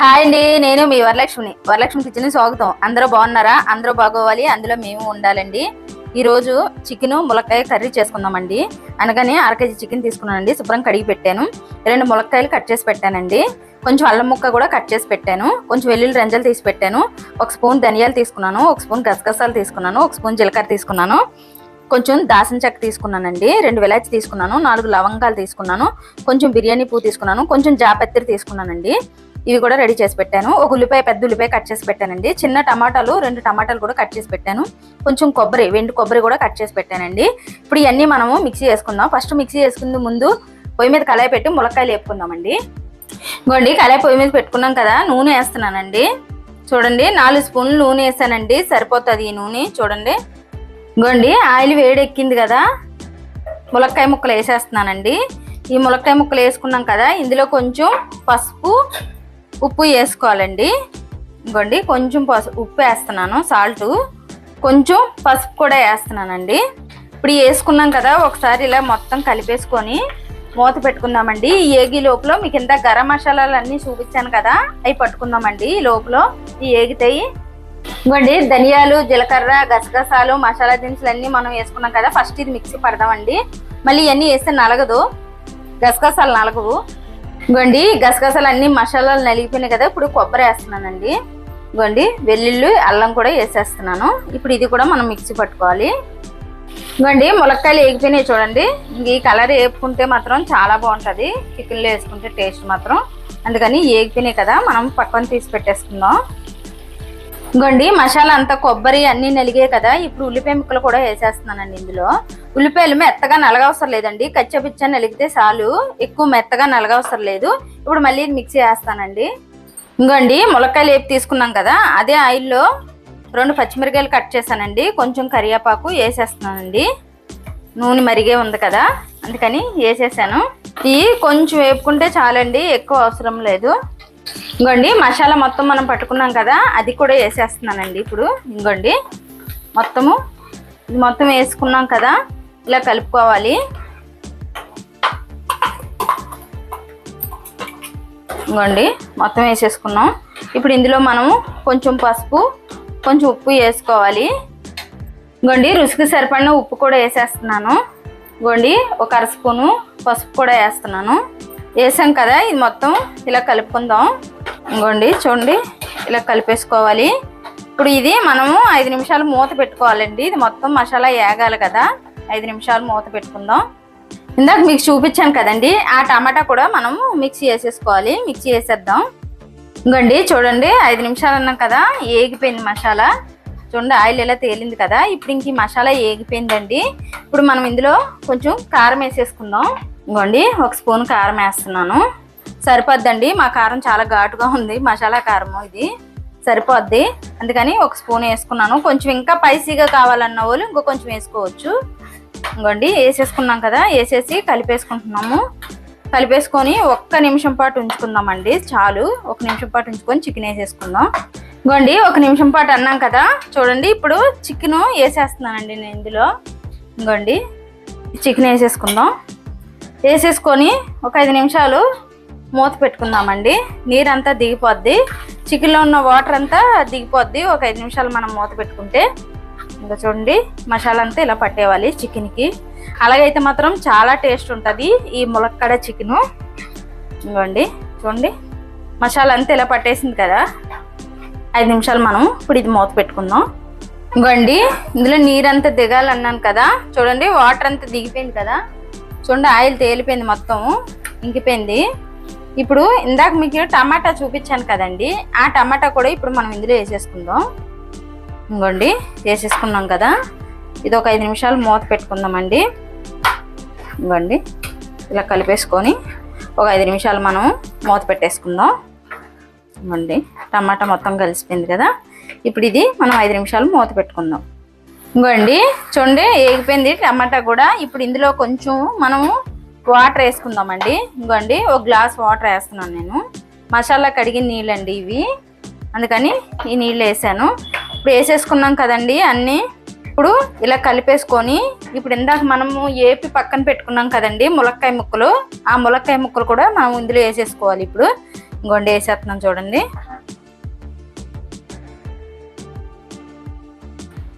Hi అండి, నేను మీ Varalakshmi kitchen స్వాగతం. అందరూ బాగున్నారా? అందరూ బాగోవాలి, అందులో మేము ఉండాలండి. ఈ రోజు చికెన్ ములక్కాయ కర్రీ చేసుకుందామండి. అనగానే 1/2 కేజీ చికెన్ తీసుకున్నానండి. శుభ్రం కడిగి పెట్టాను. 2 ములక్కాయలు కట్ చేసి పెట్టానండి. కొంచెం అల్లం ముక్క కూడా కట్ చేసి పెట్టాను. కొంచెం వెల్లుల్లి రెంజలు తీసి పెట్టాను. 1 స్పూన్ ధనియాలు తీసుకున్నాను. 1 స్పూన్ గసగసాలు తీసుకున్నాను. 1 స్పూన్ జీలకర్ర తీసుకున్నాను. కొంచెం దాల్చిన చెక్క తీసుకున్నానండి. 2 ఇలాచి తీసుకున్నాను. 4 లవంగాలు తీసుకున్నాను. కొంచెం బిర్యానీ పువ్వు తీసుకున్నాను. కొంచెం జాపత్రి తీసుకున్నానండి. ఇవి కూడా రెడీ చేసి పెట్టాను. ఒక ఉల్లిపాయ, పెద్ద ఉల్లిపాయ కట్ చేసి పెట్టానండి. చిన్న టమాటాలు 2 టమాటాలు కూడా కట్ చేసి పెట్టాను. కొంచెం కొబ్బరి, వెండి కొబ్బరి కూడా కట్ చేసి పెట్టానండి. ఇప్పుడు ఇవన్నీ మనము మిక్సీ చేసుకుందాం. ఫస్ట్ మిక్సీ చేసుకునే ముందు పొయ్యి మీద కళాయి పెట్టి ములక్కాయలు వేపుకుందామండి. ఇంకోండి, కళాయి పొయ్యి మీద పెట్టుకున్నాం కదా, నూనె వేస్తున్నానండి. చూడండి, 4 స్పూన్లు నూనె వేసానండి. సరిపోతుంది ఈ నూనె. చూడండి, ఇంకోండి ఆయిల్ వేడెక్కింది కదా, ములక్కాయ ముక్కలు వేసేస్తున్నానండి. ఈ ములక్కాయ ముక్కలు వేసుకున్నాం కదా, ఇందులో కొంచెం పసుపు, ఉప్పు వేసుకోవాలండి. ఇంకోండి, కొంచెం ఉప్పు వేస్తున్నాను, సాల్ట్, కొంచెం పసుపు కూడా వేస్తున్నానండి. ఇప్పుడు వేసుకున్నాం కదా, ఒకసారి ఇలా మొత్తం కలిపేసుకొని మూత పెట్టుకుందామండి. ఈ ఏగి లోపల మీకు ఇంత గరం మసాలాలు అన్నీ చూపించాను కదా, అవి పట్టుకుందామండి. ఈ లోపల ఈ ఏగితాయి. ఇంకోండి, ధనియాలు, జీలకర్ర, గసగసాలు, మసాలా దినుసులు అన్నీ మనం వేసుకున్నాం కదా. ఫస్ట్ ఇది మిక్సీ పడదామండి. మళ్ళీ ఇవన్నీ వేస్తే నలగదు, గసగసాలు నలగవు. ఇంకోండి, గసగసాలు అన్ని మసాలాలు నలిగిపోయినాయి కదా. ఇప్పుడు కొబ్బరి వేస్తున్నానండి. ఇంకోండి, వెల్లుల్లి, అల్లం కూడా వేసేస్తున్నాను. ఇప్పుడు ఇది కూడా మనం మిక్సీ పట్టుకోవాలి. ఇంకోండి, ములక్కాయలు వేగిపోయినాయి చూడండి. ఈ కలర్ వేపుకుంటే మాత్రం చాలా బాగుంటుంది, చికెన్లో వేసుకుంటే టేస్ట్ మాత్రం. అందుకని వేగిపోయినాయి కదా, మనం పక్కన తీసి పెట్టేసుకుందాం. ఇంకోండి, మసాలా అంతా కొబ్బరి అన్ని నలిగాయి కదా. ఇప్పుడు ఉల్లిపాయ ముక్కలు కూడా వేసేస్తున్నానండి. ఇందులో ఉల్లిపాయలు మెత్తగా నలగవసరం లేదండి, కచ్చపిచ్చ నలిగితే చాలు, ఎక్కువ మెత్తగా నలగవసరం లేదు. ఇప్పుడు మళ్ళీ మిక్సీ వేస్తానండి. ఇంకోండి, ములక్కాయలు వేపి తీసుకున్నాం కదా, అదే ఆయిల్లో 2 పచ్చిమిరకాయలు కట్ చేశానండి. కొంచెం కరివేపాకు వేసేస్తున్నానండి. నూనె మరిగే ఉంది కదా, అందుకని వేసేసాను. ఇవి కొంచెం వేపుకుంటే చాలండి, ఎక్కువ అవసరం లేదు. ఇంకోండి, మసాలా మొత్తం మనం పట్టుకున్నాం కదా, అది కూడా వేసేస్తున్నానండి. ఇప్పుడు ఇంకోండి, మొత్తం వేసుకున్నాం కదా, ఇలా కలుపుకోవాలి. ఇంకోండి, మొత్తం వేసేసుకున్నాం. ఇప్పుడు ఇందులో మనము కొంచెం పసుపు, కొంచెం ఉప్పు వేసుకోవాలి. ఇంకోండి, రుచికి సరిపడిన ఉప్పు కూడా వేసేస్తున్నాను. ఇంకోండి, ఒక 1/2 స్పూను పసుపు కూడా వేస్తున్నాను. వేసాం కదా, ఇది మొత్తం ఇలా కలుపుకుందాం. ఇంకోండి, చూడండి, ఇలా కలిపేసుకోవాలి. ఇప్పుడు ఇది మనము 5 నిమిషాలు మూత పెట్టుకోవాలండి. ఇది మొత్తం మసాలా వేగాలి కదా, 5 నిమిషాలు మూత పెట్టుకుందాం. ఇందాక మీకు చూపించాను కదండి, ఆ టమాటా కూడా మనము మిక్సీ వేసేసుకోవాలి. మిక్సీ వేసేద్దాం. ఇంకోండి, చూడండి, 5 నిమిషాలు అన్నాం కదా, ఏగిపోయింది మసాలా. చూడండి, ఆయిల్ ఎలా తేలింది కదా. ఇప్పుడు ఇంక ఈ మసాలా ఏగిపోయిందండి. ఇప్పుడు మనం ఇందులో కొంచెం కారం వేసేసుకుందాం. ఇంకోండి, 1 స్పూన్ కారం వేస్తున్నాను. సరిపోద్దండి, మా కారం చాలా ఘాటుగా ఉంది, మసాలా కారము ఇది సరిపోద్ది, అందుకని 1 స్పూన్ వేసుకున్నాను. కొంచెం ఇంకా స్పైసీగా కావాలన్న వాళ్ళు ఇంకో కొంచెం వేసుకోవచ్చు. ఇంకోండి, వేసేసుకున్నాం కదా, వేసేసి కలిపేసుకుంటున్నాము. కలిపేసుకొని 1 నిమిషం పాటు ఉంచుకుందామండి, చాలు. 1 నిమిషం పాటు ఉంచుకొని చికెన్ వేసేసుకుందాం. ఇంకోండి, 1 నిమిషం పాటు అన్నాం కదా, చూడండి, ఇప్పుడు చికెన్ వేసేస్తున్నానండి నేను ఇందులో. ఇంకోండి, చికెన్ వేసేసుకుందాం. వేసేసుకొని ఒక 5 నిమిషాలు మూత పెట్టుకుందామండి. నీరంతా దిగిపోద్ది, చికెన్లో ఉన్న వాటర్ అంతా దిగిపోద్ది. ఒక 5 నిమిషాలు మనం మూత పెట్టుకుంటే. ఇంకా చూడండి, మసాలా అంతా ఇలా పట్టేవాలి చికెన్కి. అలాగైతే మాత్రం చాలా టేస్ట్ ఉంటుంది ఈ ములక్కాడ చికెను. ఇంకోండి, చూడండి, మసాలా అంతా ఇలా పట్టేసింది కదా, 5 నిమిషాలు మనం ఇప్పుడు ఇది మూత పెట్టుకుందాం. ఇంకోండి, ఇందులో నీరంతా దిగాలన్నాను కదా, చూడండి, వాటర్ అంతా దిగిపోయింది కదా. చూడండి, ఆయిల్ తేలిపోయింది, మొత్తం ఇంకిపోయింది. ఇప్పుడు ఇందాక మీకు టమాటా చూపించాను కదండి, ఆ టమాటా కూడా ఇప్పుడు మనం ఇందులో వేసేసుకుందాం. ఇంకోండి, వేసేసుకున్నాం కదా, ఇది ఒక 5 నిమిషాలు మూత పెట్టుకుందామండి. ఇంకోండి, ఇలా కలిపేసుకొని ఒక 5 నిమిషాలు మనం మూత పెట్టేసుకుందాం. ఇంకోండి, టమాటా మొత్తం కలిసిపోయింది కదా. ఇప్పుడు ఇది మనం 5 నిమిషాలు మూత పెట్టుకుందాం. ఇంకోండి, చూడండి, వేగిపోయింది టమాటా కూడా. ఇప్పుడు ఇందులో కొంచెం మనము వాటర్ వేసుకుందామండి. ఇంకోండి, 1 గ్లాస్ వాటర్ వేస్తున్నాను నేను. మసాలా కడిగిన నీళ్ళండి ఇవి, అందుకని ఈ నీళ్ళు వేసాను. ఇప్పుడు వేసేసుకున్నాం కదండి అన్నీ. ఇప్పుడు ఇలా కలిపేసుకొని ఇప్పుడు ఇందాక మనము ఏపి పక్కన పెట్టుకున్నాం కదండి ములక్కాయ ముక్కలు, ఆ ములక్కాయ ముక్కలు కూడా మనం ఇందులో వేసేసుకోవాలి. ఇప్పుడు ఇంకోండి వేసేస్తున్నాం చూడండి.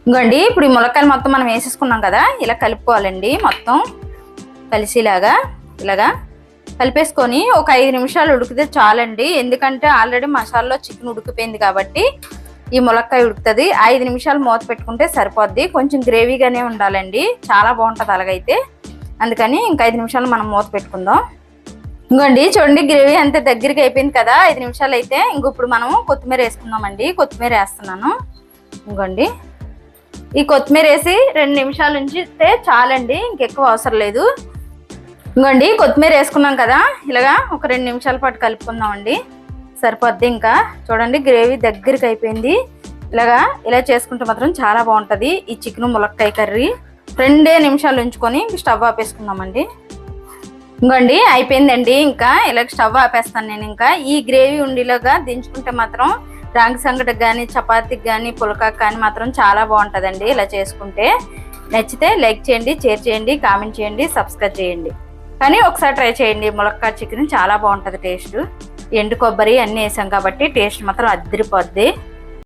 ఇంకోండి ఇప్పుడు ఈ ములక్కాయలు మొత్తం మనం వేసేసుకున్నాం కదా, ఇలా కలుపుకోవాలండి. మొత్తం కలిసిలాగా ఇలాగా కలిపేసుకొని ఒక 5 నిమిషాలు ఉడికితే చాలండి. ఎందుకంటే ఆల్రెడీ మసాలాలో చికెన్ ఉడికిపోయింది కాబట్టి ఈ ములక్కాయ ఉడుకుతుంది. 5 నిమిషాలు మూత పెట్టుకుంటే సరిపోద్ది. కొంచెం గ్రేవీగానే ఉండాలండి, చాలా బాగుంటుంది అలాగైతే. అందుకని ఇంకా 5 నిమిషాలు మనం మూత పెట్టుకుందాం. ఇంకోండి చూడండి, గ్రేవీ అంతే దగ్గరికి అయిపోయింది కదా 5 నిమిషాలు అయితే. ఇప్పుడు మనం కొత్తిమీర వేసుకుందామండి. కొత్తిమీర వేస్తున్నాను. ఇంకోండి ఈ కొత్తిమీర వేసి 2 నిమిషాలు ఉంచితే చాలండి, ఇంకెక్కువ అవసరం లేదు. ఇంకోండి కొత్తిమీర వేసుకున్నాం కదా, ఇలాగా ఒక 2 నిమిషాల పాటు కలుపుకుందామండి, సరిపోద్ది. ఇంకా చూడండి గ్రేవీ దగ్గరికి అయిపోయింది. ఇలా చేసుకుంటే మాత్రం చాలా బాగుంటుంది ఈ చికెన్ ములక్కాయ కర్రీ. 2 నిమిషాలు ఉంచుకొని స్టవ్ ఆపేసుకుందామండి. ఇంకోండి అయిపోయిందండి. ఇంకా ఇలా స్టవ్ ఆపేస్తాను నేను. ఇంకా ఈ గ్రేవీ ఉండిలాగా దించుకుంటే మాత్రం రాగి సంగటికి కానీ చపాతీకి కానీ పులకాకి కానీ మాత్రం చాలా బాగుంటుందండి ఇలా చేసుకుంటే. నచ్చితే లైక్ చేయండి, షేర్ చేయండి, కామెంట్ చేయండి, సబ్స్క్రైబ్ చేయండి. కానీ ఒకసారి ట్రై చేయండి. ములక్కాయ చికెన్ చాలా బాగుంటుంది టేస్ట్. ఎండు కొబ్బరి అన్నీ వేసాం కాబట్టి టేస్ట్ మాత్రం అదిరిపోద్ది.